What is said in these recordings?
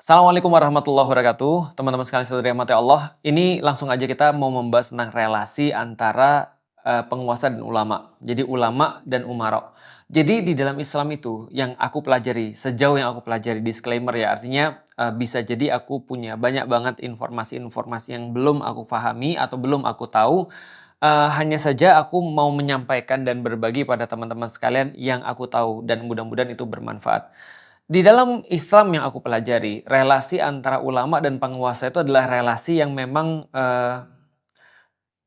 Assalamualaikum warahmatullahi wabarakatuh. Teman-teman sekalian yang dirahmati Allah. Ini langsung aja kita mau membahas tentang relasi antara penguasa dan ulama. Jadi ulama dan umara. Jadi di dalam Islam itu yang aku pelajari, sejauh yang aku pelajari, disclaimer ya, artinya bisa jadi aku punya banyak banget informasi-informasi yang belum aku pahami atau belum aku tahu. Hanya saja aku mau menyampaikan dan berbagi pada teman-teman sekalian yang aku tahu dan mudah-mudahan itu bermanfaat. Di dalam Islam yang aku pelajari, relasi antara ulama dan penguasa itu adalah relasi yang memang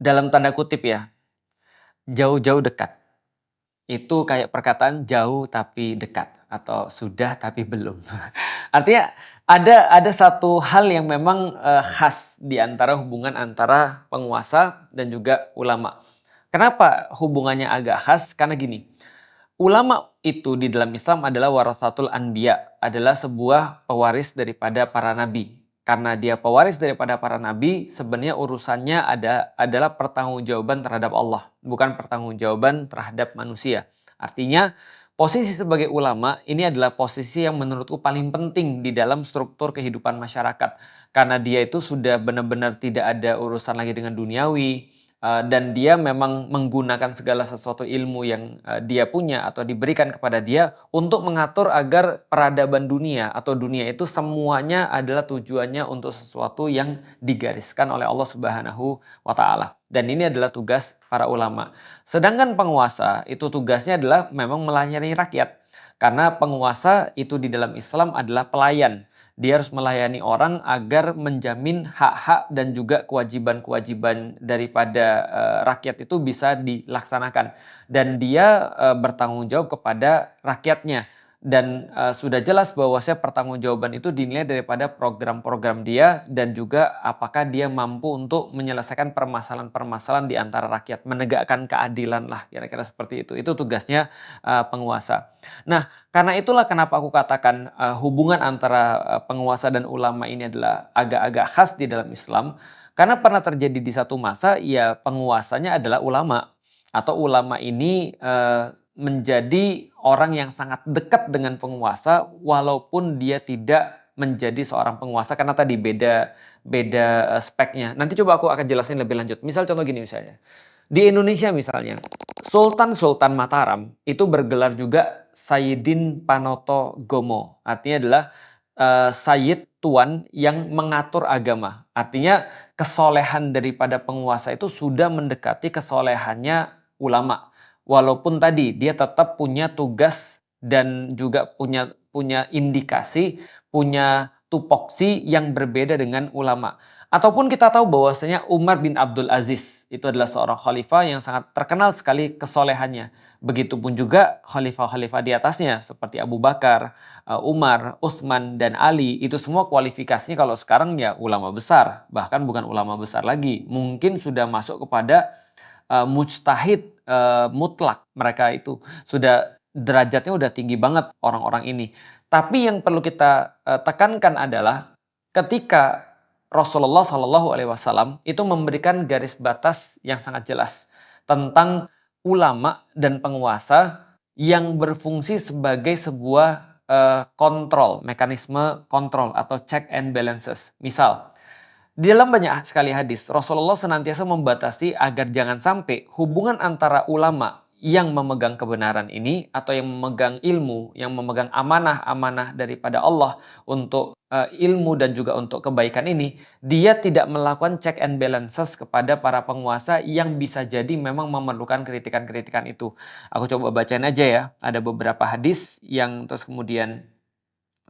dalam tanda kutip ya, jauh-jauh dekat. Itu kayak perkataan jauh tapi dekat atau sudah tapi belum. Artinya ada satu hal yang memang khas di antara hubungan antara penguasa dan juga ulama. Kenapa hubungannya agak khas? Karena gini, ulama itu di dalam Islam adalah warasatul anbiya, adalah sebuah pewaris daripada para nabi. Karena dia pewaris daripada para nabi, sebenarnya urusannya adalah pertanggungjawaban terhadap Allah, bukan pertanggungjawaban terhadap manusia. Artinya, posisi sebagai ulama ini adalah posisi yang menurutku paling penting di dalam struktur kehidupan masyarakat. Karena dia itu sudah benar-benar tidak ada urusan lagi dengan duniawi, dan dia memang menggunakan segala sesuatu ilmu yang dia punya atau diberikan kepada dia untuk mengatur agar peradaban dunia atau dunia itu semuanya adalah tujuannya untuk sesuatu yang digariskan oleh Allah Subhanahu wa taala. Dan ini adalah tugas para ulama. Sedangkan penguasa itu tugasnya adalah memang melayani rakyat. Karena penguasa itu di dalam Islam adalah pelayan. Dia harus melayani orang agar menjamin hak-hak dan juga kewajiban-kewajiban daripada rakyat itu bisa dilaksanakan. Dan dia bertanggung jawab kepada rakyatnya. Dan sudah jelas bahwasanya pertanggungjawaban itu dinilai daripada program-program dia dan juga apakah dia mampu untuk menyelesaikan permasalahan-permasalahan di antara rakyat, menegakkan keadilan lah, kira-kira seperti itu. Itu tugasnya penguasa. Nah, karena itulah kenapa aku katakan hubungan antara penguasa dan ulama ini adalah agak-agak khas di dalam Islam. Karena pernah terjadi di satu masa ya penguasanya adalah ulama. Atau ulama ini menjadi orang yang sangat dekat dengan penguasa walaupun dia tidak menjadi seorang penguasa karena tadi beda speknya. Nanti coba aku akan jelasin lebih lanjut. Misal contoh gini misalnya. Di Indonesia misalnya, Sultan Mataram itu bergelar juga Sayyidin Panoto Gomo. Artinya adalah Sayyid Tuan yang mengatur agama. Artinya kesolehan daripada penguasa itu sudah mendekati kesolehannya ulama. Walaupun tadi dia tetap punya tugas dan juga punya indikasi, punya tupoksi yang berbeda dengan ulama. Ataupun kita tahu bahwasanya Umar bin Abdul Aziz itu adalah seorang khalifah yang sangat terkenal sekali kesolehannya. Begitupun juga khalifah-khalifah di atasnya seperti Abu Bakar, Umar, Utsman dan Ali. Itu semua kualifikasinya kalau sekarang ya ulama besar, bahkan bukan ulama besar lagi. Mungkin sudah masuk kepada mujtahid mutlak, mereka itu sudah derajatnya udah tinggi banget orang-orang ini. Tapi yang perlu kita tekankan adalah ketika Rasulullah Shallallahu Alaihi Wasallam itu memberikan garis batas yang sangat jelas tentang ulama dan penguasa yang berfungsi sebagai sebuah kontrol, mekanisme kontrol atau check and balances. Misal, di dalam banyak sekali hadis, Rasulullah senantiasa membatasi agar jangan sampai hubungan antara ulama yang memegang kebenaran ini atau yang memegang ilmu, yang memegang amanah-amanah daripada Allah untuk ilmu dan juga untuk kebaikan ini, dia tidak melakukan check and balances kepada para penguasa yang bisa jadi memang memerlukan kritikan-kritikan itu. Aku coba bacain aja ya, ada beberapa hadis yang terus kemudian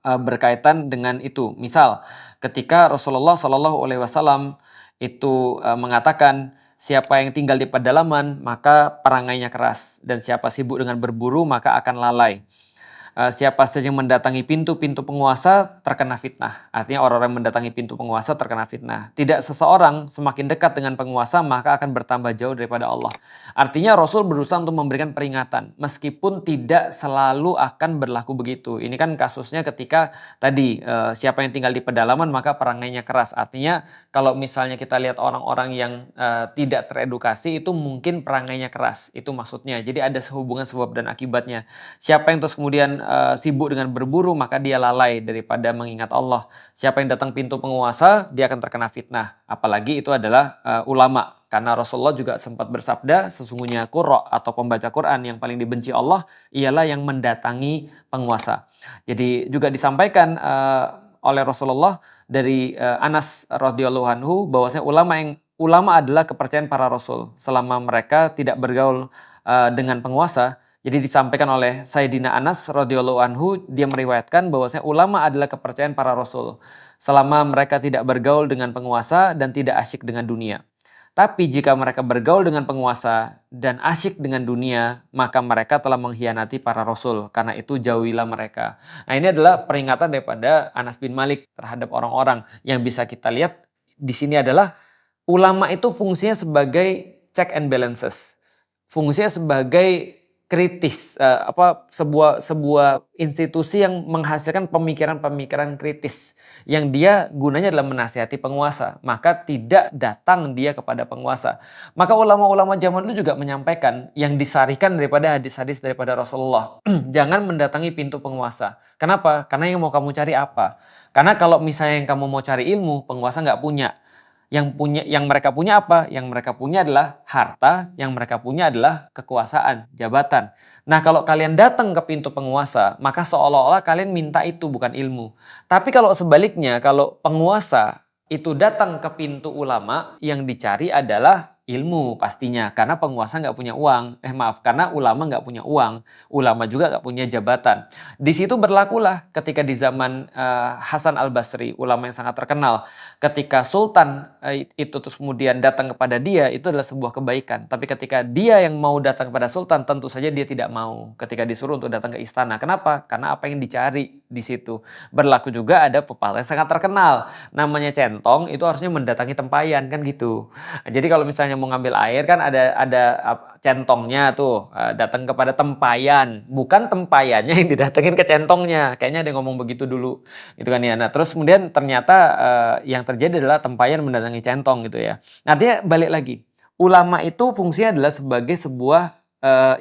berkaitan dengan itu. Misal, ketika Rasulullah Shallallahu Alaihi Wasallam itu mengatakan siapa yang tinggal di pedalaman maka perangainya keras dan siapa sibuk dengan berburu maka akan lalai. Siapa saja yang mendatangi pintu-pintu penguasa terkena fitnah. Artinya orang-orang yang mendatangi pintu penguasa terkena fitnah. Tidak seseorang semakin dekat dengan penguasa maka akan bertambah jauh daripada Allah. Artinya Rasul berusaha untuk memberikan peringatan. Meskipun tidak selalu akan berlaku begitu. Ini kan kasusnya ketika tadi siapa yang tinggal di pedalaman maka perangainya keras. Artinya kalau misalnya kita lihat orang-orang yang tidak teredukasi itu mungkin perangainya keras. Itu maksudnya. Jadi ada hubungan sebab dan akibatnya. Siapa yang terus kemudian sibuk dengan berburu, maka dia lalai daripada mengingat Allah. Siapa yang datang pintu penguasa, dia akan terkena fitnah. Apalagi itu adalah ulama. Karena Rasulullah juga sempat bersabda, sesungguhnya qurra atau pembaca Quran yang paling dibenci Allah ialah yang mendatangi penguasa. Jadi juga disampaikan oleh Rasulullah dari Anas radhiyallahu anhu bahwasanya ulama adalah kepercayaan para rasul selama mereka tidak bergaul dengan penguasa. Jadi disampaikan oleh Sayyidina Anas radhiyallahu anhu, dia meriwayatkan bahwasanya ulama adalah kepercayaan para rasul selama mereka tidak bergaul dengan penguasa dan tidak asyik dengan dunia. Tapi jika mereka bergaul dengan penguasa dan asyik dengan dunia, maka mereka telah mengkhianati para rasul. Karena itu jauhilah mereka. Nah, ini adalah peringatan daripada Anas bin Malik terhadap orang-orang. Yang bisa kita lihat di sini adalah ulama itu fungsinya sebagai check and balances. Fungsinya sebagai kritis, sebuah institusi yang menghasilkan pemikiran-pemikiran kritis yang dia gunanya adalah menasihati penguasa, maka tidak datang dia kepada penguasa. Maka ulama-ulama zaman dulu juga menyampaikan yang disarikan daripada hadis-hadis daripada Rasulullah, jangan mendatangi pintu penguasa. Kenapa? Karena yang mau kamu cari apa? Karena kalau misalnya yang kamu mau cari ilmu, penguasa nggak punya. Yang mereka punya apa? Yang mereka punya adalah harta, yang mereka punya adalah kekuasaan, jabatan. Nah, kalau kalian datang ke pintu penguasa, maka seolah-olah kalian minta itu bukan ilmu. Tapi kalau sebaliknya, kalau penguasa itu datang ke pintu ulama, yang dicari adalah ilmu pastinya. Karena penguasa nggak punya uang. Karena ulama nggak punya uang. Ulama juga nggak punya jabatan. Di situ berlakulah ketika di zaman Hasan al-Basri, ulama yang sangat terkenal. Ketika sultan itu terus kemudian datang kepada dia, itu adalah sebuah kebaikan. Tapi ketika dia yang mau datang kepada sultan, tentu saja dia tidak mau ketika disuruh untuk datang ke istana. Kenapa? Karena apa yang dicari di situ. Berlaku juga ada pepatah yang sangat terkenal. Namanya centong, itu harusnya mendatangi tempayan, kan gitu. Jadi kalau misalnya mau ngambil air kan ada centongnya tuh, datang kepada tempayan, bukan tempayannya yang didatengin ke centongnya. Kayaknya ada yang ngomong begitu dulu gitu kan ya. Nah, terus kemudian ternyata yang terjadi adalah tempayan mendatangi centong gitu ya. Nah, artinya balik lagi, ulama itu fungsinya adalah sebagai sebuah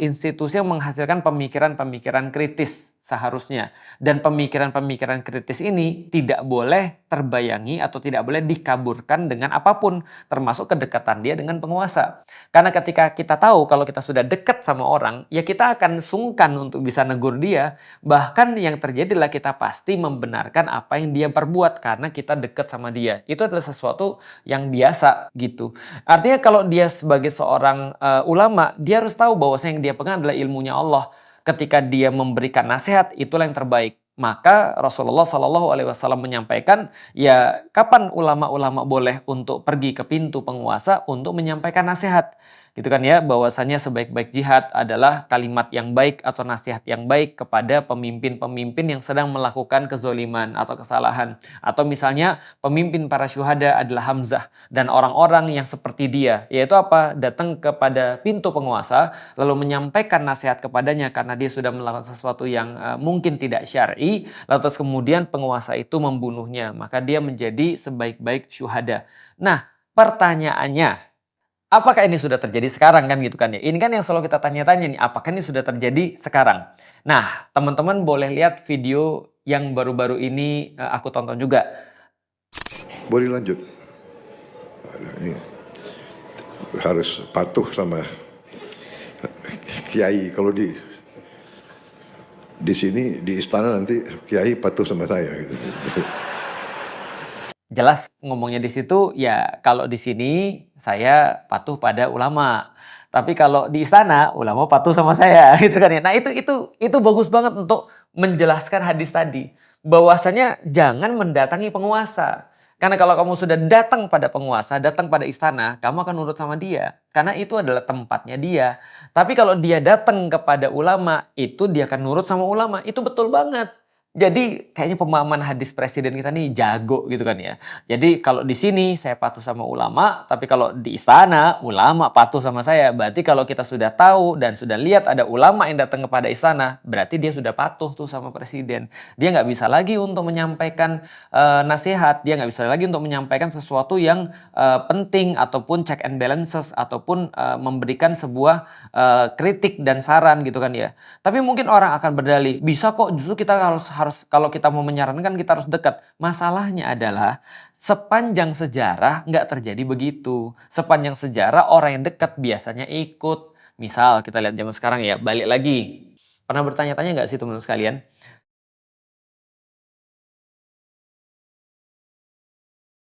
institusi yang menghasilkan pemikiran-pemikiran kritis seharusnya. Dan pemikiran-pemikiran kritis ini tidak boleh terbayangi atau tidak boleh dikaburkan dengan apapun, termasuk kedekatan dia dengan penguasa. Karena ketika kita tahu kalau kita sudah dekat sama orang, ya kita akan sungkan untuk bisa negur dia. Bahkan yang terjadi adalah kita pasti membenarkan apa yang dia perbuat karena kita dekat sama dia. Itu adalah sesuatu yang biasa gitu. Artinya kalau dia sebagai seorang ulama, dia harus tahu bahwa yang dia pegang adalah ilmunya Allah. Ketika dia memberikan nasihat, itulah yang terbaik. Maka Rasulullah Shallallahu Alaihi Wasallam menyampaikan, ya kapan ulama-ulama boleh untuk pergi ke pintu penguasa untuk menyampaikan nasihat, gitu kan ya, bahwasanya sebaik-baik jihad adalah kalimat yang baik atau nasihat yang baik kepada pemimpin-pemimpin yang sedang melakukan kezoliman atau kesalahan. Atau misalnya pemimpin para syuhada adalah Hamzah dan orang-orang yang seperti dia, yaitu apa? Datang kepada pintu penguasa lalu menyampaikan nasihat kepadanya karena dia sudah melakukan sesuatu yang mungkin tidak syar'i, lalu terus kemudian penguasa itu membunuhnya, maka dia menjadi sebaik-baik syuhada. Nah, pertanyaannya, apakah ini sudah terjadi sekarang kan gitu kan ya? Ini kan yang selalu kita tanya-tanya nih, apakah ini sudah terjadi sekarang? Nah, teman-teman boleh lihat video yang baru-baru ini aku tonton juga. Boleh lanjut. Ini harus patuh sama kiai. Kalau di sini di istana nanti kiai patuh sama saya gitu. Jelas ngomongnya di situ ya, kalau di sini saya patuh pada ulama. Tapi kalau di istana ulama patuh sama saya gitu kan ya. Nah, itu bagus banget untuk menjelaskan hadis tadi. Bahwasanya jangan mendatangi penguasa. Karena kalau kamu sudah datang pada penguasa, datang pada istana, kamu akan nurut sama dia. Karena itu adalah tempatnya dia. Tapi kalau dia datang kepada ulama, itu dia akan nurut sama ulama. Itu betul banget. Jadi kayaknya pemahaman hadis presiden kita nih jago gitu kan ya. Jadi kalau di sini saya patuh sama ulama, tapi kalau di istana ulama patuh sama saya. Berarti kalau kita sudah tahu dan sudah lihat ada ulama yang datang kepada istana, berarti dia sudah patuh tuh sama presiden. Dia nggak bisa lagi untuk menyampaikan nasihat, dia nggak bisa lagi untuk menyampaikan sesuatu yang penting ataupun check and balances ataupun memberikan sebuah kritik dan saran gitu kan ya. Tapi mungkin orang akan berdalih, bisa kok justru kita harus kalau kita mau menyarankan kita harus dekat. Masalahnya adalah sepanjang sejarah nggak terjadi begitu. Sepanjang sejarah orang yang dekat biasanya ikut. Misal kita lihat zaman sekarang ya, balik lagi. Pernah bertanya-tanya nggak sih teman-teman sekalian?